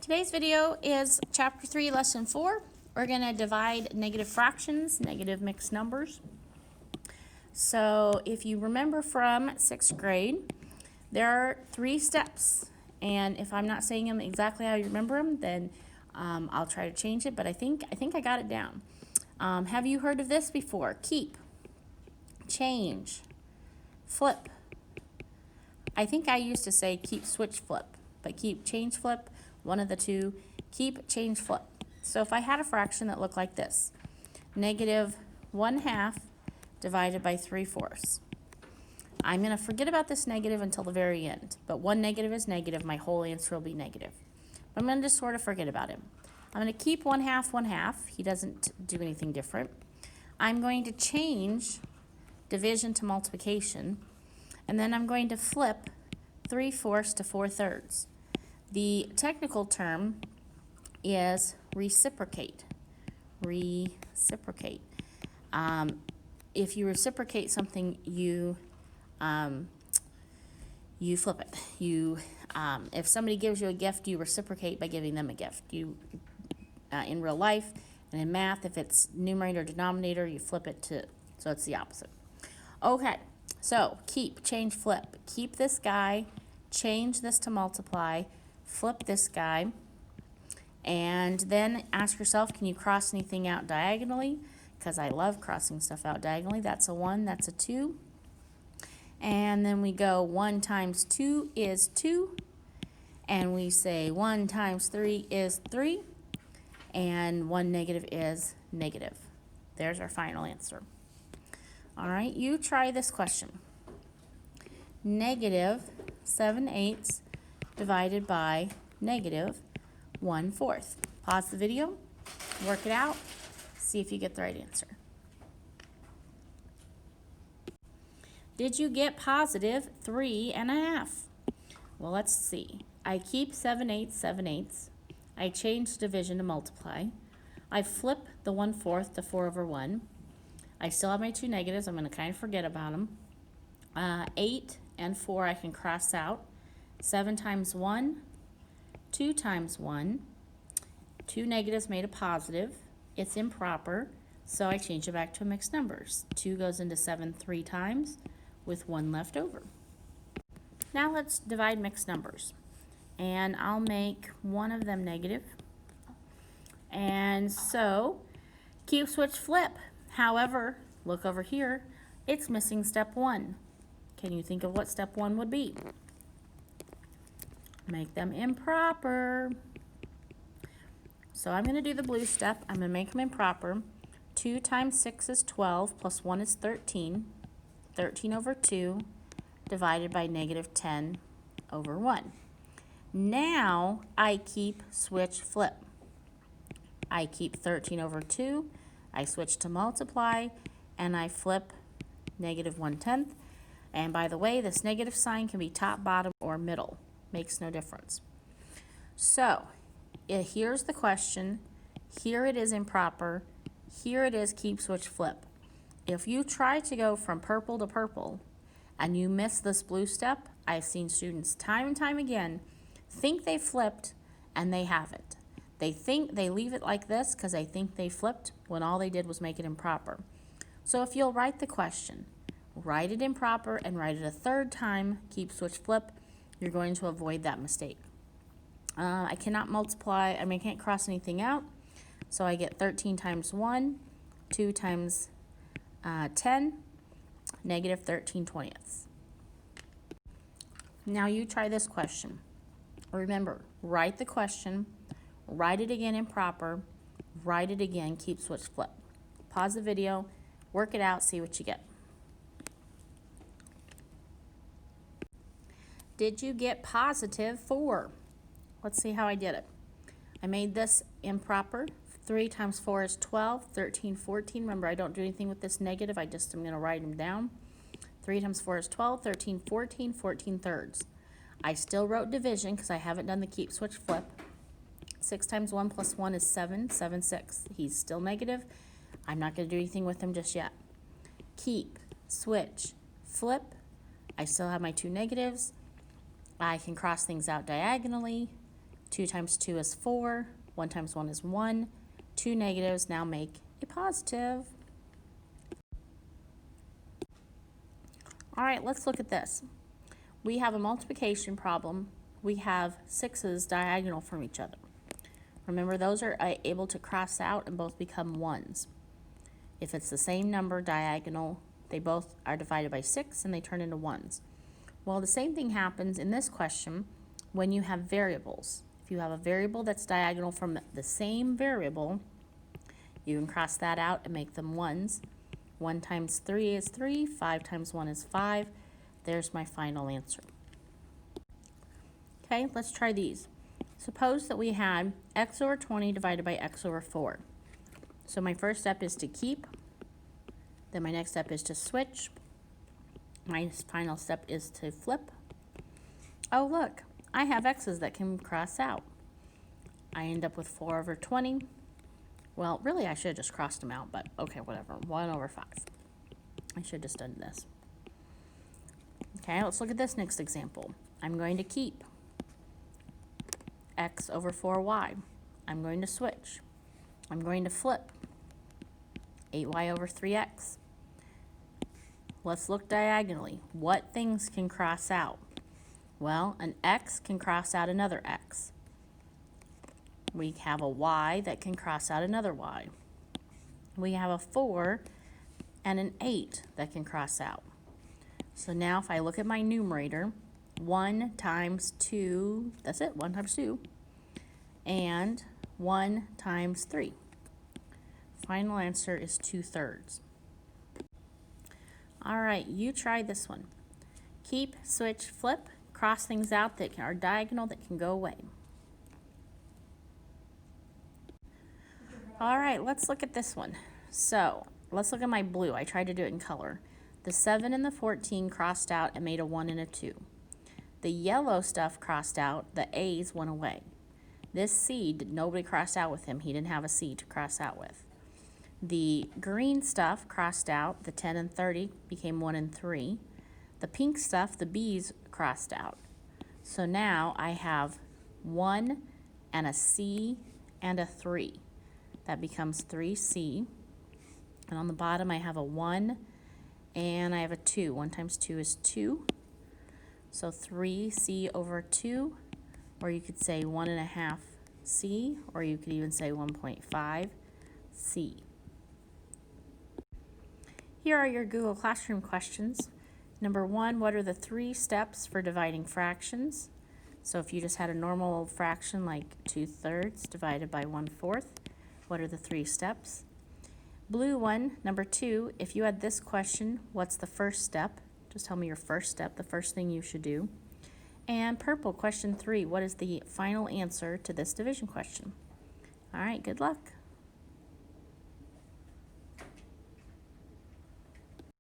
Today's video is Chapter 3, Lesson 4. We're going to divide negative fractions, negative mixed numbers. So if you remember from 6th grade, there are 3 steps. And if I'm not saying them exactly how you remember them, then I'll try to change it. But I think I got it down. Have you heard of this before? Keep, change, flip. I think I used to say keep, switch, flip. But keep, change, flip, one of the two. Keep, change, flip. So if I had a fraction that looked like this, negative 1/2 divided by 3/4. I'm going to forget about this negative until the very end. But one negative is negative. My whole answer will be negative. I'm going to just sort of forget about him. I'm going to keep 1/2, 1/2. He doesn't do anything different. I'm going to change division to multiplication. And then I'm going to flip 3/4 to 4/3. The technical term is reciprocate. Reciprocate. If you reciprocate something, you flip it. If somebody gives you a gift, you reciprocate by giving them a gift. In real life and in math, if it's numerator or denominator, you flip it so it's the opposite. Okay, so keep, change, flip. Keep this guy, change this to multiply, flip this guy, and then ask yourself, can you cross anything out diagonally? Because I love crossing stuff out diagonally. That's a 1, that's a 2. And then we go 1 times 2 is 2. And we say 1 times 3 is 3. And 1 negative is negative. There's our final answer. All right, you try this question. Negative 7/8 divided by negative 1/4. Pause the video, work it out, see if you get the right answer. Did you get positive 3.5? Well, let's see. I keep 7/8, 7/8. I change division to multiply. I flip the 1/4 to 4/1. I still have my 2 negatives. I'm going to kind of forget about them. 8 and 4 I can cross out. 7 times 1, 2 times 1. 2 negatives made a positive. It's improper, so I change it back to mixed numbers. 2 goes into 7 3 times with 1 left over. Now let's divide mixed numbers. And I'll make one of them negative. And so, keep, switch, flip. However, look over here, it's missing step 1. Can you think of what step 1 would be? Make them improper. So I'm going to do the blue step. I'm going to make them improper. 2 times 6 is 12, plus 1 is 13. 13/2 divided by negative 10/1. Now I keep, switch, flip. I keep 13/2. I switch to multiply, and I flip negative 1/10. And by the way, this negative sign can be top, bottom, or middle. Makes no difference. So, here's the question. Here it is improper. Here it is keep, switch, flip. If you try to go from purple to purple, and you miss this blue step, I've seen students time and time again think they flipped, and they haven't. They think they leave it like this because they think they flipped when all they did was make it improper. So if you'll write the question, write it improper and write it a 3rd time, keep, switch, flip, you're going to avoid that mistake. I cannot multiply, I can't cross anything out, so I get 13 times 1, 2 times 10, negative 13/20. Now you try this question. Remember, write the question, write it again improper, write it again, keep, switch, flip. Pause the video, work it out, see what you get. Did you get positive 4? Let's see how I did it. I made this improper. 3 times 4 is 12, 13, 14. Remember, I don't do anything with this negative. I just am going to write them down. 3 times 4 is 12, 13, 14, 14/3. I still wrote division because I haven't done the keep, switch, flip. 6 times 1 plus 1 is 7, 7, 6. He's still negative. I'm not going to do anything with him just yet. Keep, switch, flip. I still have my 2 negatives. I can cross things out diagonally. 2 times 2 is 4. 1 times 1 is 1. 2 negatives now make a positive. All right, let's look at this. We have a multiplication problem. We have 6's diagonal from each other. Remember, those are able to cross out and both become 1s. If it's the same number diagonal, they both are divided by 6 and they turn into 1s. Well, the same thing happens in this question when you have variables. If you have a variable that's diagonal from the same variable, you can cross that out and make them 1s. 1 times 3 is 3, 5 times 1 is 5. There's my final answer. Okay, let's try these. Suppose that we had x over 20 divided by x over 4. So my first step is to keep, then my next step is to switch, my final step is to flip. Oh look, I have x's that can cross out. I end up with 4 over 20. Well, really I should have just crossed them out, but okay, whatever, 1 over 5. I should have just done this. Okay, let's look at this next example. I'm going to keep x over 4y. I'm going to switch. I'm going to flip 8y over 3x. Let's look diagonally. What things can cross out? Well, an x can cross out another x. We have a y that can cross out another y. We have a 4 and an 8 that can cross out. So now if I look at my numerator, 1 times 2, that's it, 1 times 2, and 1 times 3. Final answer is 2/3. All right, you try this one. Keep, switch, flip, cross things out that are diagonal that can go away. All right, let's look at this one. So let's look at my blue. I tried to do it in color. The 7 and the 14 crossed out and made a 1 and a 2. The yellow stuff crossed out, the A's went away. This C, nobody crossed out with him. He didn't have a C to cross out with. The green stuff crossed out, the 10 and 30 became 1 and 3. The pink stuff, the B's crossed out. So now I have 1 and a C and a 3. That becomes 3C. And on the bottom I have a 1 and I have a 2. 1 times 2 is 2. So 3C over 2, or you could say 1.5 C, or you could even say 1.5 C. Here are your Google Classroom questions. Number 1, what are the 3 steps for dividing fractions? So if you just had a normal fraction like 2/3 divided by 1/4, what are the 3 steps? Blue one, number 2, if you had this question, what's the first step? Just tell me your first step, the first thing you should do. And purple, question 3, what is the final answer to this division question? All right, good luck.